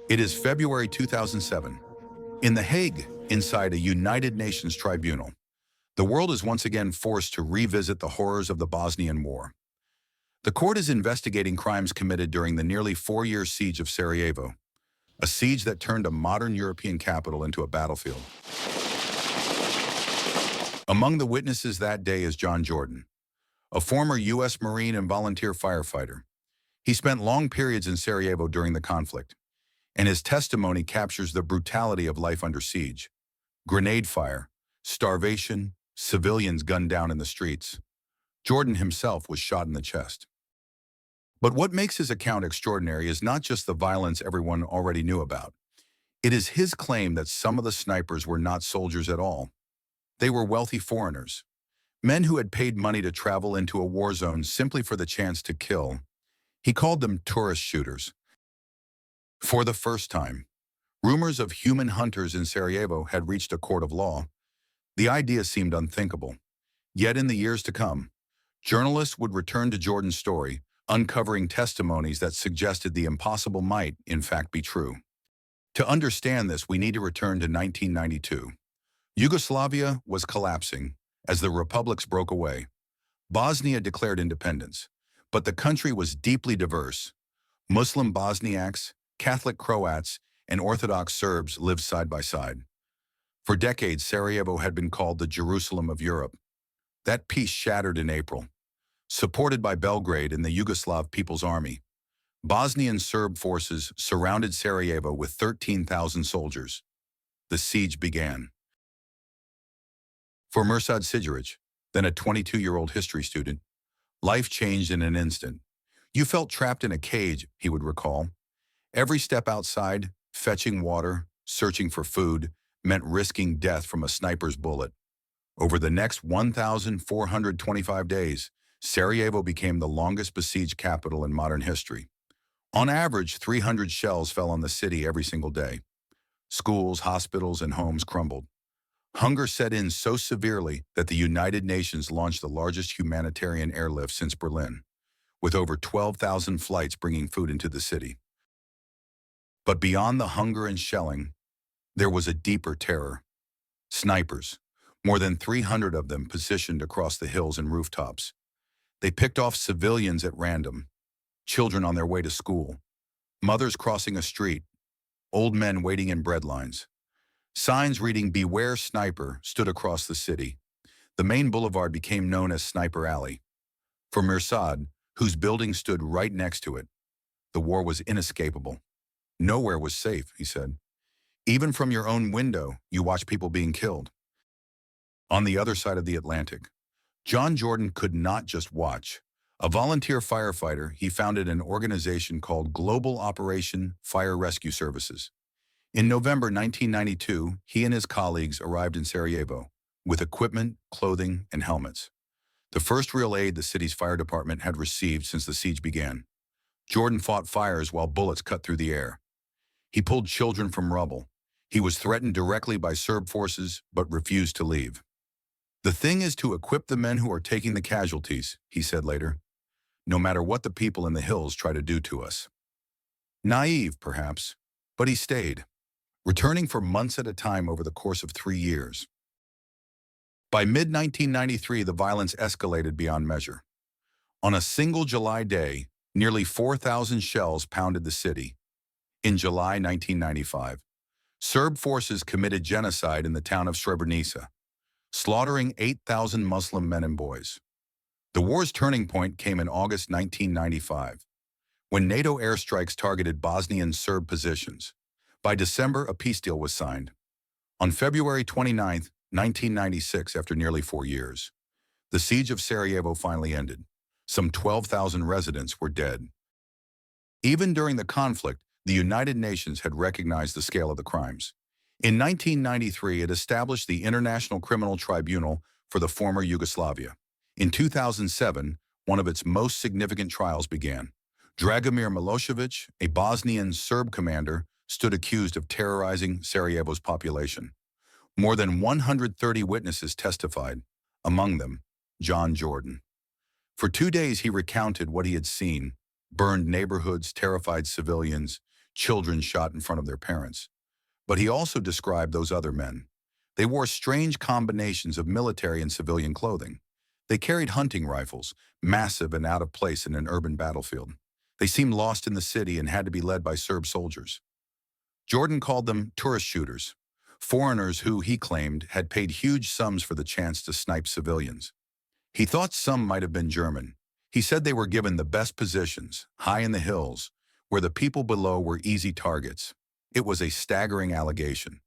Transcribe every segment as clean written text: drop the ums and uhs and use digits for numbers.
It is February 2007. In The Hague, inside a United Nations tribunal, the world is once again forced to revisit the horrors of the Bosnian War. The court is investigating crimes committed during the nearly 4-year siege of Sarajevo, a siege that turned a modern European capital into a battlefield. Among the witnesses that day is John Jordan, a former U.S. Marine and volunteer firefighter. He spent long periods in Sarajevo during the conflict, and his testimony captures the brutality of life under siege. Grenade fire, starvation, civilians gunned down in the streets. Jordan himself was shot in the chest. But what makes his account extraordinary is not just the violence everyone already knew about. It is his claim that some of the snipers were not soldiers at all. They were wealthy foreigners, men who had paid money to travel into a war zone simply for the chance to kill. He called them tourist shooters. For the first time, rumors of human hunters in Sarajevo had reached a court of law. The idea seemed unthinkable. Yet in the years to come, journalists would return to Jordan's story, uncovering testimonies that suggested the impossible might, in fact, be true. To understand this, we need to return to 1992. Yugoslavia was collapsing as the republics broke away. Bosnia declared independence, but the country was deeply diverse. Muslim Bosniaks, Catholic Croats, and Orthodox Serbs lived side by side. For decades, Sarajevo had been called the Jerusalem of Europe. That peace shattered in April. Supported by Belgrade and the Yugoslav People's Army, Bosnian Serb forces surrounded Sarajevo with 13,000 soldiers. The siege began. For Mirsad Sidjeric, then a 22-year-old history student, life changed in an instant. You felt trapped in a cage, he would recall. Every step outside, fetching water, searching for food, meant risking death from a sniper's bullet. Over the next 1,425 days, Sarajevo became the longest besieged capital in modern history. On average, 300 shells fell on the city every single day. Schools, hospitals, and homes crumbled. Hunger set in so severely that the United Nations launched the largest humanitarian airlift since Berlin, with over 12,000 flights bringing food into the city. But beyond the hunger and shelling, there was a deeper terror. Snipers, more than 300 of them positioned across the hills and rooftops. They picked off civilians at random, children on their way to school, mothers crossing a street, old men waiting in bread lines. Signs reading "Beware Sniper" stood across the city. The main boulevard became known as Sniper Alley. For Mirsad, whose building stood right next to it, the war was inescapable. Nowhere was safe, he said. Even from your own window, you watch people being killed. On the other side of the Atlantic, John Jordan could not just watch. A volunteer firefighter, he founded an organization called Global Operation Fire Rescue Services. In November 1992, he and his colleagues arrived in Sarajevo with equipment, clothing, and helmets. The first real aid the city's fire department had received since the siege began. Jordan fought fires while bullets cut through the air. He pulled children from rubble. He was threatened directly by Serb forces, but refused to leave. "The thing is to equip the men who are taking the casualties," he said later, "no matter what the people in the hills try to do to us." Naive, perhaps, but he stayed, returning for months at a time over the course of 3 years. By mid-1993, the violence escalated beyond measure. On a single July day, nearly 4,000 shells pounded the city. In July 1995, Serb forces committed genocide in the town of Srebrenica, slaughtering 8,000 Muslim men and boys. The war's turning point came in August 1995, when NATO airstrikes targeted Bosnian Serb positions. By December, a peace deal was signed. On February 29, 1996, after nearly 4 years, the siege of Sarajevo finally ended. Some 12,000 residents were dead. Even during the conflict, the United Nations had recognized the scale of the crimes. In 1993, it established the International Criminal Tribunal for the former Yugoslavia. In 2007, one of its most significant trials began. Dragomir Milosevic, a Bosnian Serb commander, stood accused of terrorizing Sarajevo's population. More than 130 witnesses testified, among them John Jordan. For 2 days, he recounted what he had seen: burned neighborhoods, terrified civilians, children shot in front of their parents. But he also described those other men. They wore strange combinations of military and civilian clothing. They carried hunting rifles, massive and out of place in an urban battlefield. They seemed lost in the city and had to be led by Serb soldiers. Jordan called them tourist shooters, foreigners who, he claimed, had paid huge sums for the chance to snipe civilians. He thought some might have been German. He said they were given the best positions, high in the hills, where the people below were easy targets. It was a staggering allegation.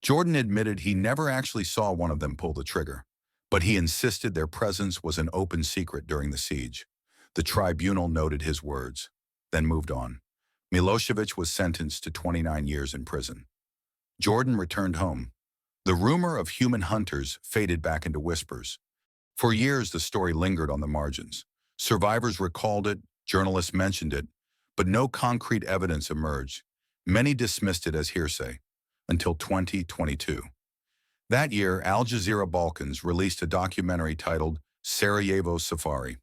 Jordan admitted he never actually saw one of them pull the trigger, but he insisted their presence was an open secret during the siege. The tribunal noted his words, then moved on. Milosevic was sentenced to 29 years in prison. Jordan returned home. The rumor of human hunters faded back into whispers. For years, the story lingered on the margins. Survivors recalled it, journalists mentioned it, but no concrete evidence emerged. Many dismissed it as hearsay, until 2022. That year, Al Jazeera Balkans released a documentary titled Sarajevo Safari.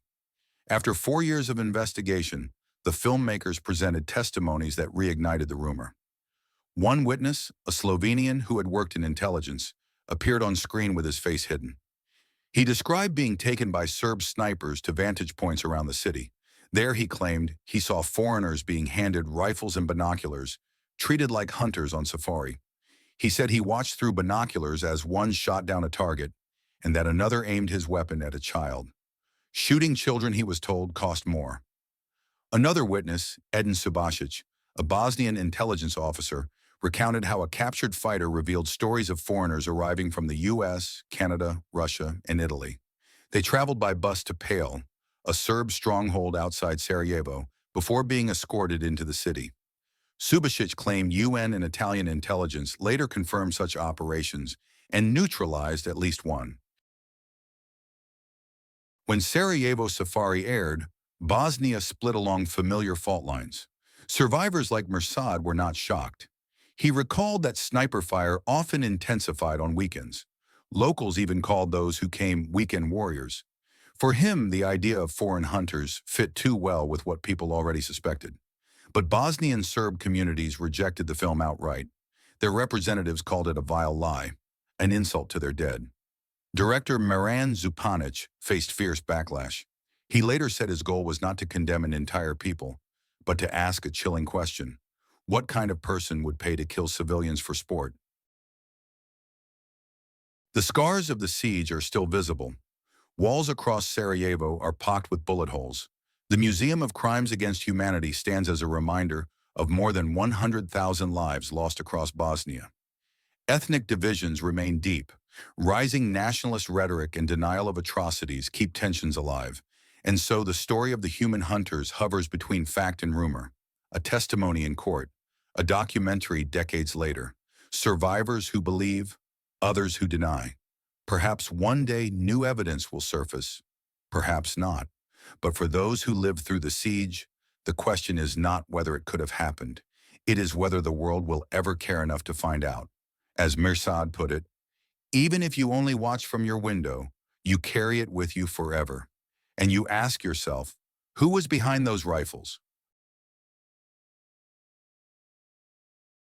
After 4 years of investigation, the filmmakers presented testimonies that reignited the rumor. One witness, a Slovenian who had worked in intelligence, appeared on screen with his face hidden. He described being taken by Serb snipers to vantage points around the city. There, he claimed, he saw foreigners being handed rifles and binoculars, treated like hunters on safari. He said he watched through binoculars as one shot down a target and that another aimed his weapon at a child. Shooting children, he was told, cost more. Another witness, Edin Subasic, a Bosnian intelligence officer, recounted how a captured fighter revealed stories of foreigners arriving from the US, Canada, Russia, and Italy. They traveled by bus to Pale, a Serb stronghold outside Sarajevo, before being escorted into the city. Subasic claimed UN and Italian intelligence later confirmed such operations and neutralized at least one. When Sarajevo Safari aired, Bosnia split along familiar fault lines. Survivors like Mirsad were not shocked. He recalled that sniper fire often intensified on weekends. Locals even called those who came weekend warriors. For him, the idea of foreign hunters fit too well with what people already suspected. But Bosnian Serb communities rejected the film outright. Their representatives called it a vile lie, an insult to their dead. Director Miran Zupanic faced fierce backlash. He later said his goal was not to condemn an entire people, but to ask a chilling question. What kind of person would pay to kill civilians for sport? The scars of the siege are still visible. Walls across Sarajevo are pocked with bullet holes. The Museum of Crimes Against Humanity stands as a reminder of more than 100,000 lives lost across Bosnia. Ethnic divisions remain deep. Rising nationalist rhetoric and denial of atrocities keep tensions alive. And so the story of the human hunters hovers between fact and rumor. A testimony in court, a documentary decades later, survivors who believe, others who deny. Perhaps one day new evidence will surface, perhaps not. But for those who lived through the siege, the question is not whether it could have happened. It is whether the world will ever care enough to find out. As Mirsad put it, even if you only watch from your window, you carry it with you forever. And you ask yourself, who was behind those rifles?